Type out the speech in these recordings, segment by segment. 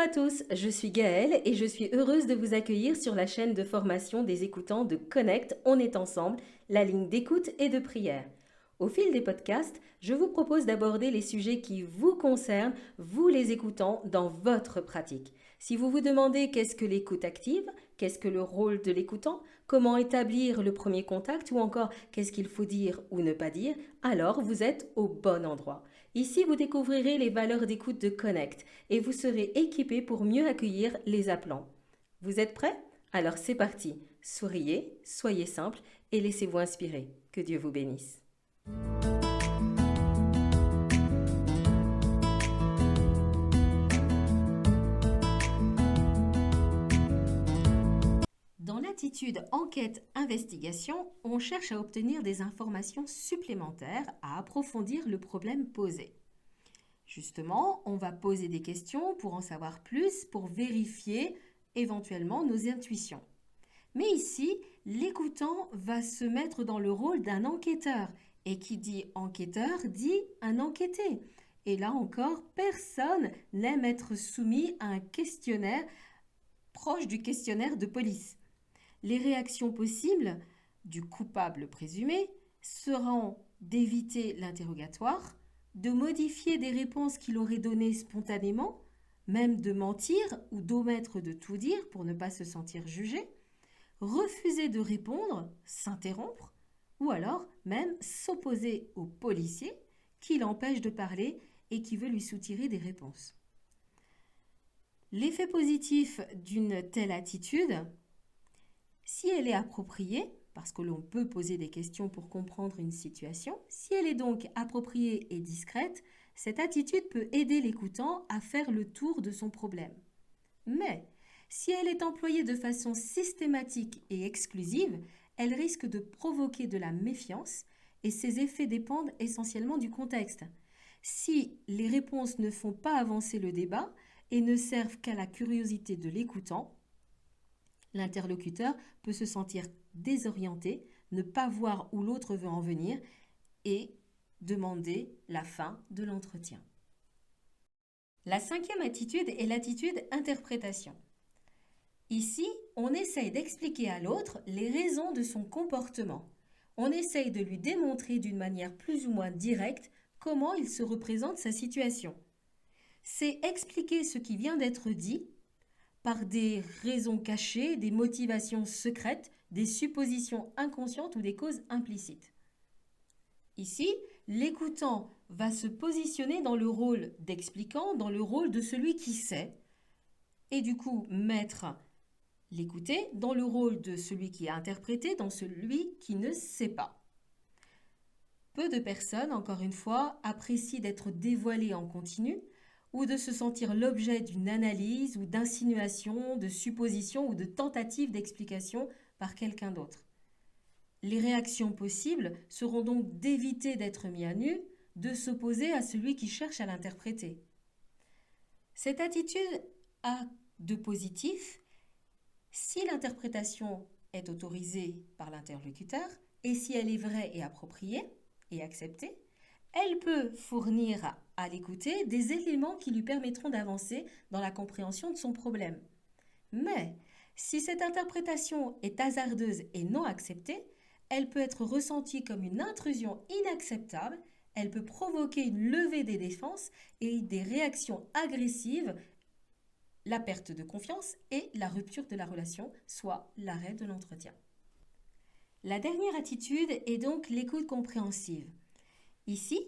à tous, je suis Gaëlle et je suis heureuse de vous accueillir sur la chaîne de formation des écoutants de Connect, On est ensemble, la ligne d'écoute et de prière. Au fil des podcasts, je vous propose d'aborder les sujets qui vous concernent, vous les écoutants, dans votre pratique. Si vous vous demandez qu'est-ce que l'écoute active, qu'est-ce que le rôle de l'écoutant, comment établir le premier contact ou encore qu'est-ce qu'il faut dire ou ne pas dire, alors vous êtes au bon endroit. Ici, vous découvrirez les valeurs d'écoute de Connect et vous serez équipé pour mieux accueillir les appelants. Vous êtes prêts? Alors c'est parti. Souriez, soyez simple et laissez-vous inspirer. Que Dieu vous bénisse. Dans l'attitude enquête-investigation, on cherche à obtenir des informations supplémentaires à approfondir le problème posé. Justement, on va poser des questions pour en savoir plus, pour vérifier éventuellement nos intuitions. Mais ici, l'écoutant va se mettre dans le rôle d'un enquêteur. Et qui dit enquêteur dit un enquêté. Et là encore, personne n'aime être soumis à un questionnaire proche du questionnaire de police. Les réactions possibles du coupable présumé seront d'éviter l'interrogatoire, de modifier des réponses qu'il aurait données spontanément, même de mentir ou d'omettre de tout dire pour ne pas se sentir jugé, refuser de répondre, s'interrompre, ou alors même s'opposer au policier qui l'empêche de parler et qui veut lui soutirer des réponses. L'effet positif d'une telle attitude, si elle est appropriée, parce que l'on peut poser des questions pour comprendre une situation, si elle est donc appropriée et discrète, cette attitude peut aider l'écoutant à faire le tour de son problème. Mais si elle est employée de façon systématique et exclusive, elle risque de provoquer de la méfiance et ses effets dépendent essentiellement du contexte. Si les réponses ne font pas avancer le débat et ne servent qu'à la curiosité de l'écoutant, l'interlocuteur peut se sentir désorienté, ne pas voir où l'autre veut en venir et demander la fin de l'entretien. La cinquième attitude est l'attitude interprétation. Ici, on essaye d'expliquer à l'autre les raisons de son comportement. On essaye de lui démontrer d'une manière plus ou moins directe comment il se représente sa situation. C'est expliquer ce qui vient d'être dit par des raisons cachées, des motivations secrètes, des suppositions inconscientes ou des causes implicites. Ici, l'écoutant va se positionner dans le rôle d'explicant, dans le rôle de celui qui sait, et du coup mettre l'écouté dans le rôle de celui qui a interprété, dans celui qui ne sait pas. Peu de personnes, encore une fois, apprécient d'être dévoilées en continu ou de se sentir l'objet d'une analyse ou d'insinuation, de supposition ou de tentative d'explication par quelqu'un d'autre. Les réactions possibles seront donc d'éviter d'être mis à nu, de s'opposer à celui qui cherche à l'interpréter. Cette attitude a de positif si l'interprétation est autorisée par l'interlocuteur et si elle est vraie et appropriée et acceptée, elle peut fournir à l'écouter des éléments qui lui permettront d'avancer dans la compréhension de son problème. Mais si cette interprétation est hasardeuse et non acceptée, elle peut être ressentie comme une intrusion inacceptable, elle peut provoquer une levée des défenses et des réactions agressives, la perte de confiance et la rupture de la relation, soit l'arrêt de l'entretien. La dernière attitude est donc l'écoute compréhensive. Ici,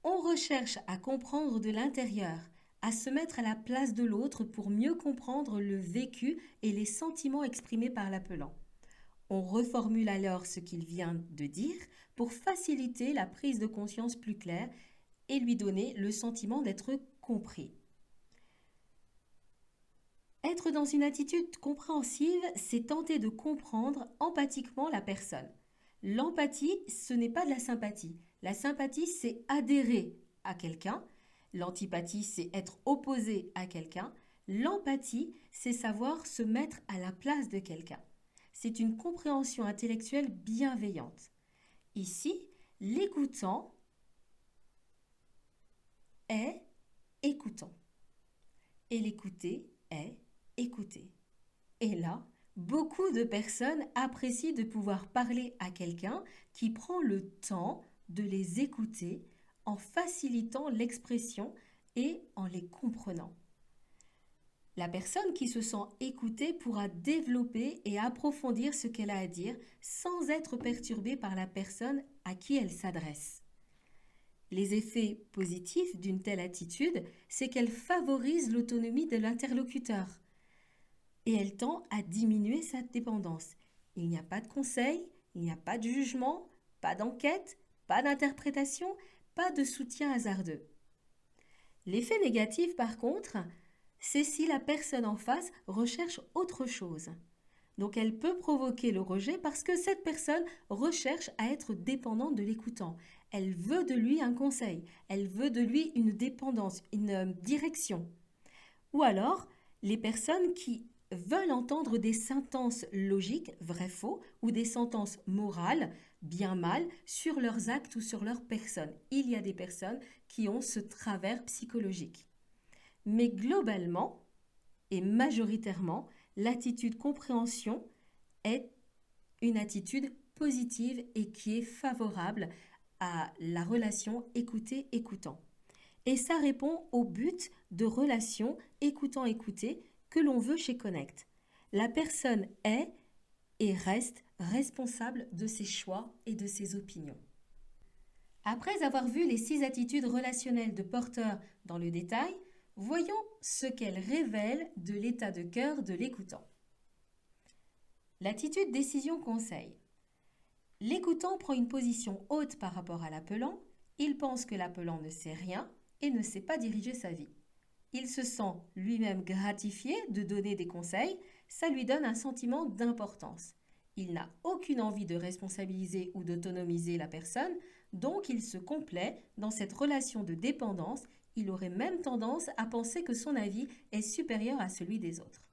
on recherche à comprendre de l'intérieur, à se mettre à la place de l'autre pour mieux comprendre le vécu et les sentiments exprimés par l'appelant. On reformule alors ce qu'il vient de dire pour faciliter la prise de conscience plus claire et lui donner le sentiment d'être compris. Être dans une attitude compréhensive, c'est tenter de comprendre empathiquement la personne. L'empathie, ce n'est pas de la sympathie. La sympathie, c'est adhérer à quelqu'un. L'antipathie, c'est être opposé à quelqu'un. L'empathie, c'est savoir se mettre à la place de quelqu'un. C'est une compréhension intellectuelle bienveillante. Ici, l'écoutant est écoutant. et l'écouter est écouter. Et là, beaucoup de personnes apprécient de pouvoir parler à quelqu'un qui prend le temps de les écouter en facilitant l'expression et en les comprenant. La personne qui se sent écoutée pourra développer et approfondir ce qu'elle a à dire sans être perturbée par la personne à qui elle s'adresse. Les effets positifs d'une telle attitude, c'est qu'elle favorise l'autonomie de l'interlocuteur et elle tend à diminuer sa dépendance. Il n'y a pas de conseil, il n'y a pas de jugement, pas d'enquête, pas d'interprétation, pas de soutien hasardeux. L'effet négatif, par contre, c'est si la personne en face recherche autre chose. Donc elle peut provoquer le rejet parce que cette personne recherche à être dépendante de l'écoutant. Elle veut de lui un conseil, elle veut de lui une dépendance, une direction. Ou alors, les personnes qui veulent entendre des sentences logiques, vrai-faux, ou des sentences morales, bien-mal, sur leurs actes ou sur leur personne. Il y a des personnes qui ont ce travers psychologique. Mais globalement et majoritairement, l'attitude compréhension est une attitude positive et qui est favorable à la relation écouter-écoutant. Et ça répond au but de relation écoutant-écouter que l'on veut chez Connect. La personne est et reste responsable de ses choix et de ses opinions. Après avoir vu les 6 attitudes relationnelles de Porter dans le détail, voyons ce qu'elles révèlent de l'état de cœur de l'écoutant. L'attitude décision-conseil. L'écoutant prend une position haute par rapport à l'appelant, il pense que l'appelant ne sait rien et ne sait pas diriger sa vie. Il se sent lui-même gratifié de donner des conseils, ça lui donne un sentiment d'importance. Il n'a aucune envie de responsabiliser ou d'autonomiser la personne, donc il se complaît dans cette relation de dépendance. Il aurait même tendance à penser que son avis est supérieur à celui des autres.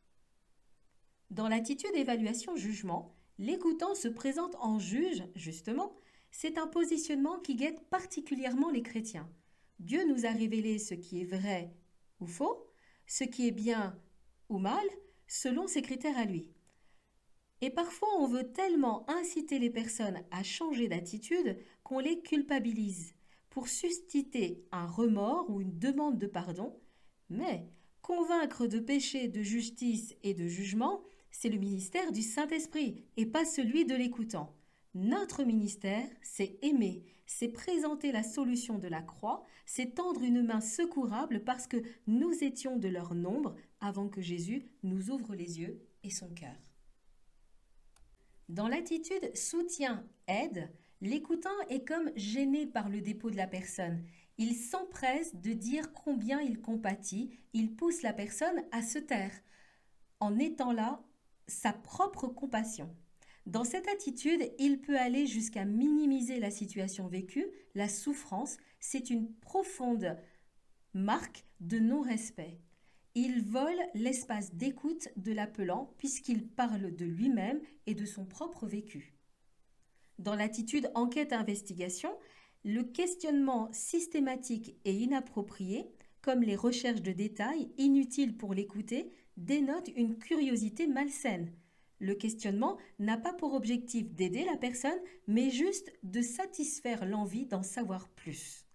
Dans l'attitude évaluation-jugement, l'écoutant se présente en juge, justement. C'est un positionnement qui guette particulièrement les chrétiens. Dieu nous a révélé ce qui est vrai ou faux, ce qui est bien ou mal, selon ses critères à lui. Et parfois, on veut tellement inciter les personnes à changer d'attitude qu'on les culpabilise pour susciter un remords ou une demande de pardon, mais convaincre de péché, de justice et de jugement, c'est le ministère du Saint-Esprit et pas celui de l'écoutant. Notre ministère, c'est aimer, c'est présenter la solution de la croix, c'est tendre une main secourable parce que nous étions de leur nombre avant que Jésus nous ouvre les yeux et son cœur. Dans l'attitude soutien-aide, l'écoutant est comme gêné par le dépôt de la personne. Il s'empresse de dire combien il compatit, il pousse la personne à se taire, en étant là sa propre compassion. Dans cette attitude, il peut aller jusqu'à minimiser la situation vécue, la souffrance. C'est une profonde marque de non-respect. Il vole l'espace d'écoute de l'appelant puisqu'il parle de lui-même et de son propre vécu. Dans l'attitude enquête-investigation, le questionnement systématique et inapproprié, comme les recherches de détails inutiles pour l'écouter, dénote une curiosité malsaine. Le questionnement n'a pas pour objectif d'aider la personne, mais juste de satisfaire l'envie d'en savoir plus.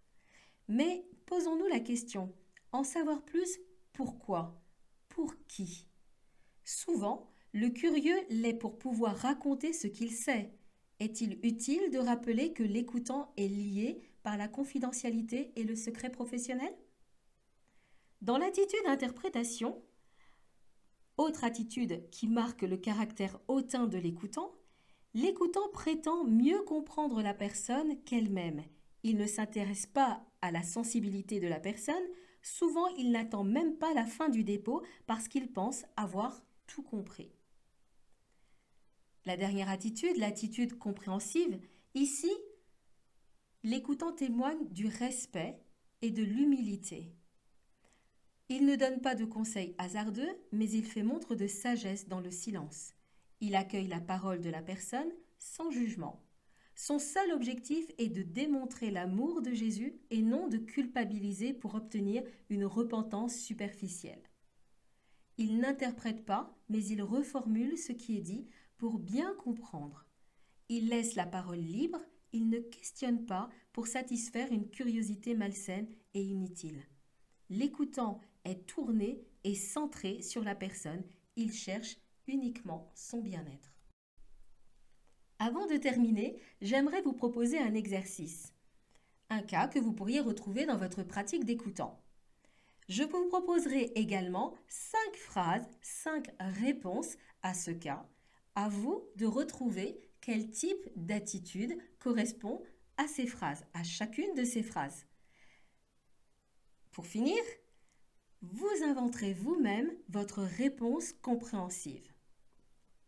Mais posons-nous la question, en savoir plus, pourquoi? Pour qui? Souvent, le curieux l'est pour pouvoir raconter ce qu'il sait. Est-il utile de rappeler que l'écoutant est lié par la confidentialité et le secret professionnel? Dans l'attitude interprétation, autre attitude qui marque le caractère hautain de l'écoutant, l'écoutant prétend mieux comprendre la personne qu'elle-même. Il ne s'intéresse pas à la sensibilité de la personne, souvent il n'attend même pas la fin du dépôt parce qu'il pense avoir tout compris. La dernière attitude, l'attitude compréhensive, ici, l'écoutant témoigne du respect et de l'humilité. Il ne donne pas de conseils hasardeux, mais il fait montre de sagesse dans le silence. Il accueille la parole de la personne sans jugement. Son seul objectif est de démontrer l'amour de Jésus et non de culpabiliser pour obtenir une repentance superficielle. Il n'interprète pas, mais il reformule ce qui est dit pour bien comprendre. Il laisse la parole libre, il ne questionne pas pour satisfaire une curiosité malsaine et inutile. L'écoutant est tourné et centré sur la personne, il cherche uniquement son bien-être. Avant de terminer, j'aimerais vous proposer un exercice, un cas que vous pourriez retrouver dans votre pratique d'écoutant. Je vous proposerai également 5 phrases, 5 réponses à ce cas. À vous de retrouver quel type d'attitude correspond à ces phrases, à chacune de ces phrases. Pour finir, vous inventerez vous-même votre réponse compréhensive.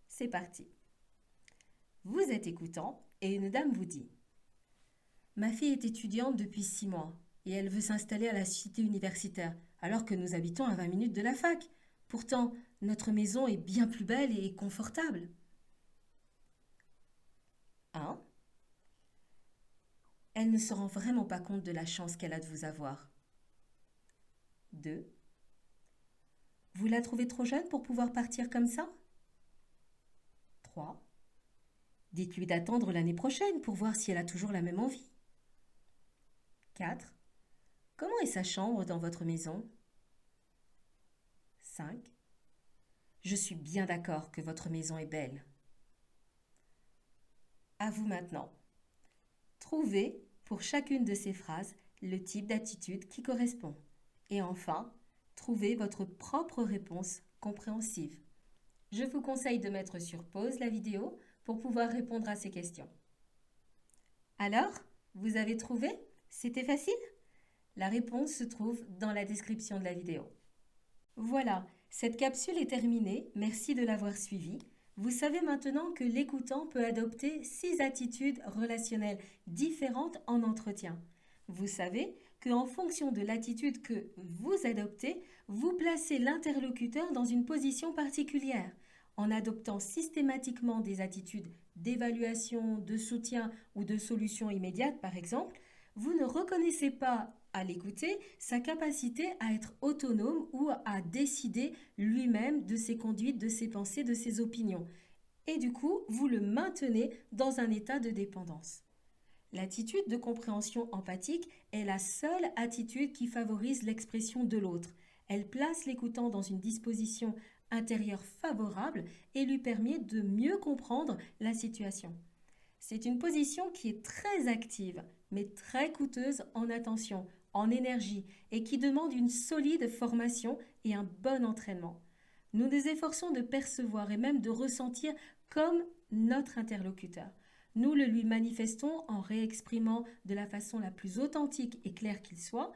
C'est parti. Vous êtes écoutant et une dame vous dit « Ma fille est étudiante depuis 6 mois et elle veut s'installer à la cité universitaire alors que nous habitons à 20 minutes de la fac. Pourtant, notre maison est bien plus belle et confortable. » 1. Elle ne se rend vraiment pas compte de la chance qu'elle a de vous avoir. 2. Vous la trouvez trop jeune pour pouvoir partir comme ça? 3. Dites-lui d'attendre l'année prochaine pour voir si elle a toujours la même envie. 4. Comment est sa chambre dans votre maison? 5. Je suis bien d'accord que votre maison est belle. À vous maintenant. Trouvez pour chacune de ces phrases le type d'attitude qui correspond. Et enfin, trouvez votre propre réponse compréhensive. Je vous conseille de mettre sur pause la vidéo pour pouvoir répondre à ces questions. Alors, vous avez trouvé? C'était facile? La réponse se trouve dans la description de la vidéo. Voilà, cette capsule est terminée. Merci de l'avoir suivie. Vous savez maintenant que l'écoutant peut adopter 6 attitudes relationnelles différentes en entretien. Vous savez qu'en fonction de l'attitude que vous adoptez, vous placez l'interlocuteur dans une position particulière. En adoptant systématiquement des attitudes d'évaluation, de soutien ou de solution immédiate, par exemple, vous ne reconnaissez pas à l'écouter sa capacité à être autonome ou à décider lui-même de ses conduites, de ses pensées, de ses opinions. Et du coup, vous le maintenez dans un état de dépendance. L'attitude de compréhension empathique est la seule attitude qui favorise l'expression de l'autre. Elle place l'écoutant dans une disposition intérieure favorable et lui permet de mieux comprendre la situation. C'est une position qui est très active, mais très coûteuse en attention, en énergie et qui demande une solide formation et un bon entraînement. Nous nous efforçons de percevoir et même de ressentir comme notre interlocuteur. Nous le lui manifestons en réexprimant de la façon la plus authentique et claire qu'il soit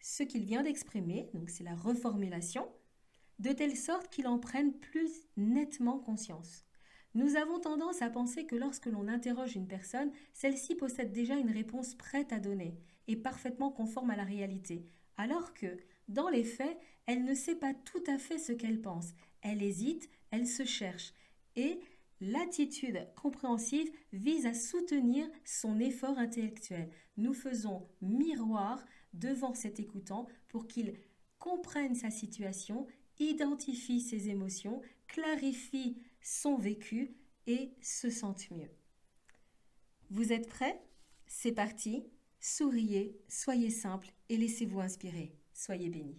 ce qu'il vient d'exprimer, donc c'est la reformulation, de telle sorte qu'il en prenne plus nettement conscience. Nous avons tendance à penser que lorsque l'on interroge une personne, celle-ci possède déjà une réponse prête à donner et parfaitement conforme à la réalité, alors que, dans les faits, elle ne sait pas tout à fait ce qu'elle pense. Elle hésite, elle se cherche et l'attitude compréhensive vise à soutenir son effort intellectuel. Nous faisons miroir devant cet écoutant pour qu'il comprenne sa situation, identifie ses émotions, clarifie son vécu et se sente mieux. Vous êtes prêts? C'est parti. Souriez, soyez simple et laissez-vous inspirer. Soyez bénis.